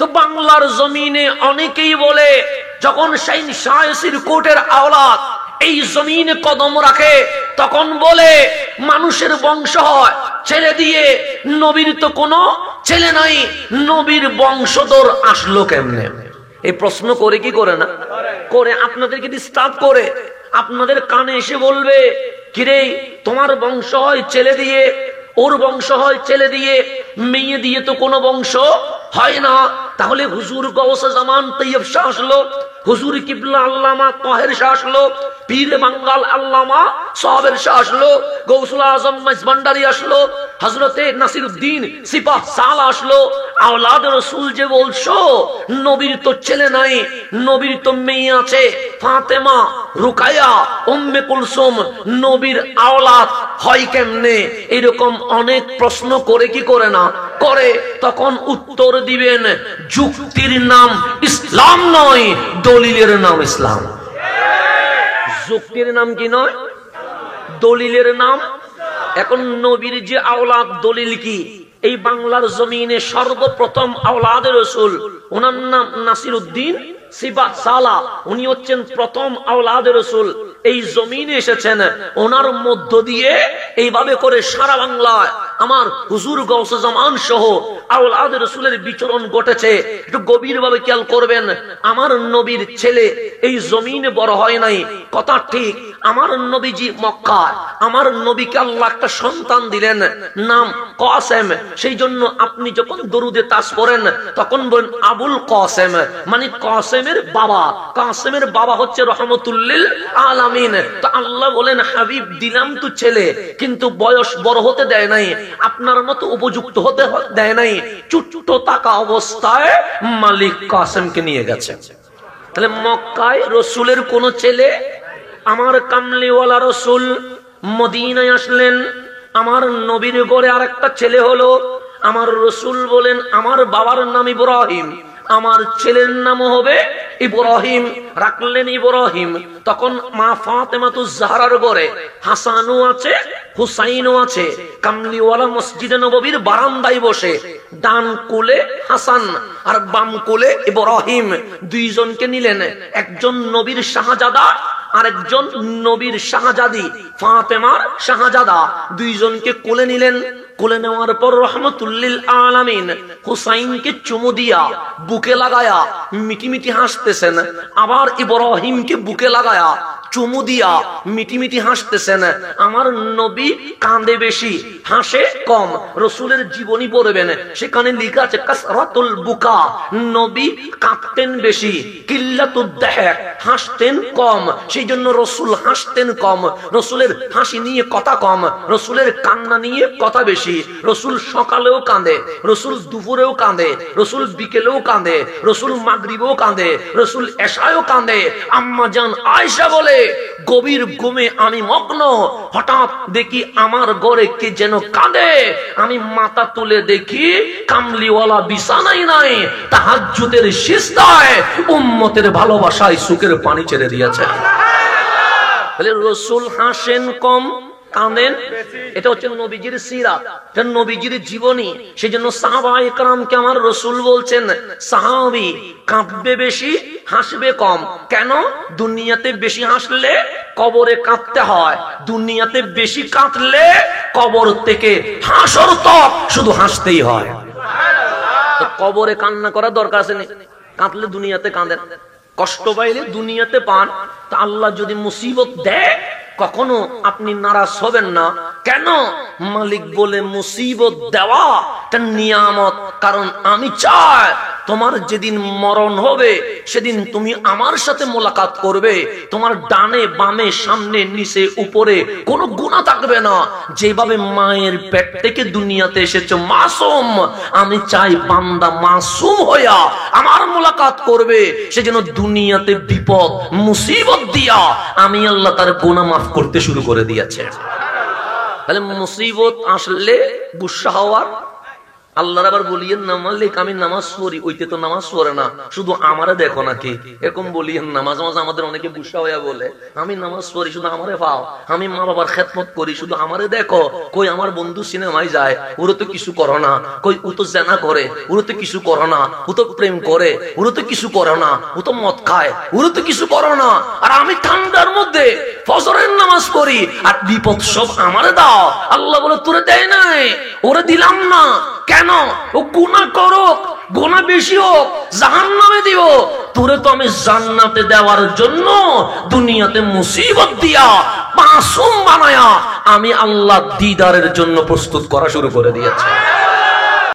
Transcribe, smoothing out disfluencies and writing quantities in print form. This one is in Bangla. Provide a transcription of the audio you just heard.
তো বাংলার জমিনে অনেকেই বলে যখন সেই শায়েস্তির কোটের আওলাদ এই জমিনে কদম রাখে তখন বলে মানুষের বংশ হয় ছেলে দিয়ে, নবীর তো কোনো ছেলে নাই, নবীর বংশধর আসলো কেমনে? এই প্রশ্ন করে কি করে না করে? আপনাদেরকে ডিস্টার্ব করে আপনাদের কানে এসে বলবে, কিরে তোমার বংশ হয় ছেলে দিয়ে, ওর বংশ হয় ছেলে দিয়ে, মেয়ে দিয়ে তো কোনো বংশ হয় না। তাহলে হুজুর গৌসে জামান তৈয়ব শাহ আসলো, হুজুর কিবলা আল্লামা তাহের শাহ আসলো, পীর বাঙ্গাল আল্লামা সাহেবের শাহ আসলো, গৌসুল আজম মাইজভান্ডারী আসলো, হযরতে নাসিরউদ্দিন সিপাহ সালা আসলো। আওলাদ রাসূল যে বলছো, নবীর তো ছেলে নাই, নবীর তো মেয়ে আছে, ফাতেমা, রুকায়া, উম্মে কুলসুম, নবীর আওলাদ হয় কেমনে? এরকম অনেক প্রশ্ন করে কি করে না করে? তখন উত্তর দিবেন, যুক্তির নাম ইসলাম নয়, দলিলের নাম ইসলাম। যুক্তির নাম কি নয়, দলিলের নাম। এখন নবীর যে আওলাদ, দলিল কি? এই বাংলার জমিনে সর্বপ্রথম আওলাদ রাসূল, ওনার নাম নাসিরউদ্দিন সিপাহ সালা, উনি হচ্ছেন প্রথম আওলাদ রাসূল। এই জমিনে এসেছেন, ওনার মধ্য দিয়ে এইভাবে করে সারা বাংলায় আমার হুজুর গৌসে জামান সহ আওলাদ রাসূলের বিচরণ ঘটেছে। একটু গভীর ভাবে খেয়াল করবেন। আমার নবীর ছেলে এই জমিনে বড় হয় নাই, কথা ঠিক। আমার নবীজি মক্কায়, আমার নবীকে আল্লাহ একটা সন্তান দিলেন, নাম কাসেম। সেই জন্য আপনি যখন দরুদে তাস পড়েন তখন বলেন আবুল কাসেম, মানে কাসেমের বাবা। কাসেমের বাবা হচ্ছে রহমতুল্লিল আলামিন। তো আল্লাহ বলেন, হাবিব দিলাম তো ছেলে, কিন্তু বয়স বড় হতে দেয় নাই, আপনার মতো উপযুক্ত হতে দেয় নাই। ছোট্ট থাকা অবস্থায় মালিক কাসেমকে নিয়ে গেছে। তাহলে মক্কায় রসুলের কোন ছেলে, আমার কামলিওয়ালা রসুল মদিনায় আসলেন, আমার নবীর ঘরে আর একটা ছেলে হলো। আমার রসুল বলেন, আমার বাবার নাম ইব্রাহিম, আমার ছেলের নাম হবে ইব্রাহিম, রাখলেন ইব্রাহিম। তখন মা ফাতেমাতুজ জাহরার ঘরে হাসানও আছে, হুসাইনও আছে। কামলিওয়ালা মসজিদে নববীর বারান্দায় বসে ডান কোলে হাসান আর বাম কোলে ইব্রাহিম, দুইজনকে নিলেন। একজন নবীর শাহজাদা, আরেকজন নবীর শাহজাদি, ফাতেমার শাহজাদা, দুইজনকে কোলে নিলেন। কোলে নেওয়ার পর রহমতুল্লিল আলামিন হুসাইনকে চুমু দিয়া বুকে লাগায়া মিটিমিটি হাসতেছেন, আবার ইব্রাহিমকে বুকে লাগায়া চুমু দিয়া মিটিমিটি হাসতেছেন। আমার নবী কাঁদে বেশি, হাসে কম। রসুলের জীবনী পড়বেন, সেখানে লেখা আছে কাসরাতুল বুকা, নবী কাঁদতেন বেশি, কিল্লাতুদ দাহক, হাসতেন কম। সেই জন্য রসুল হাসতেন কম, রসুলের হাসি নিয়ে কথা কম, রসুলের কান্না নিয়ে কথা বেশি। রসুল সকালেও কাঁদে, রসুল দুপুরেও কাঁদে, রসুল বিকেলেও কাঁদে, রসুল মাগরিবেও কাঁদে, রসুল এশায়ও কাঁদে। আম্মা জান আয়েশা বলে, গভীর ঘুমে আমি মগ্ন, হঠাৎ দেখি আমার ঘরে কে যেন কাঁদে। আমি মাথা তুলে দেখি কামলিওয়ালা বিছানায় নাই, তাহাজ্জুদের সিজদায় উম্মতের ভালোবাসায় সুখের পানি ছেড়ে দিয়েছে। তাহলে রসুল হাসেন কম, কাঁদেন। এটা হচ্ছে নবীজির সিরাত, এটা নবীজির জীবনী। সেই জন্য সাহাবায়ে কেরামকে আমার রসুল বলছেন, সাহাবী কাঁদবে বেশি, হাসবে কম। কেন? দুনিয়াতে বেশি হাসলে কবরে কাঁদতে হয়, দুনিয়াতে বেশি কাঁদলে কবর থেকে হাসর তক শুধু হাসতেই হয়। তো কবরে কান্না করার দরকার আছে না? কাঁদলে দুনিয়াতে কাঁদেন, কষ্ট পাইলে দুনিয়াতে পান। তা আল্লাহ যদি মুসিবত দেয় কখনো আপনি নারাজ হবেন না। কেন? মালিক বলে মুসিবত দেওয়া এটা নিয়ামত, কারণ আমি চাই তোমার যেদিন মরণ হবে সেদিন তুমি আমার সাথে মোলাকাত করবে, তোমার ডানে বামে সামনে নিচে উপরে কোনো গুনাহ থাকবে না। যেভাবে মায়ের পেট থেকে দুনিয়াতে এসেছো মাসুম, আমি চাই বান্দা মাসুম হইয়া আমার মোলাকাত করবে। সেজন্য দুনিয়াতে বিপদ মুসিবত দিয়া আমি আল্লাহ তার গুনাহ মাফ করতে শুরু করে দিয়েছে। তাহলে মুসিবত আসলে গুসা হওয়ার আল্লাহর আবার বলিয়েন না মালিক আমি নামাজ পড়ি, ওইতে তো নামাজ পড়ে না, শুধু আমারে দেখো নাকি, এরকম বলিয়েন না। মাঝে মাঝে আমাদের অনেকে গুসা হইয়া বলে আমি নামাজ পড়ি শুধু আমারে পাও, আমি মা বাবার খেদমত করি শুধু আমারে দেখো। কই আমার বন্ধু সিনেমায় যায়, ওরা তো কিছু করো না। কই ও তো জেনা করে, ওরা তো কিছু করো না। ও তো প্রেম করে, ওরা তো কিছু করো না। ও তো মদ খায়, ওরা তো কিছু করো না। আর আমি ঠান্ডার মধ্যে ফজরের নামাজ পড়ি, আর বিপদ সব আমারে দাও। আল্লাহ বলে তোরে দেয় নাই, ওরে দিলাম না। কেন? ও গুনাহ করুক, গুনাহ বেশি হোক, জাহান্নামে দিও। তোরে তো আমি জান্নাতে দেওয়ার জন্য দুনিয়াতে মুসিবত দিয়া মাসুম বানায়া আমি আল্লাহ দিদারের জন্য প্রস্তুত করা শুরু করে দিয়েছি।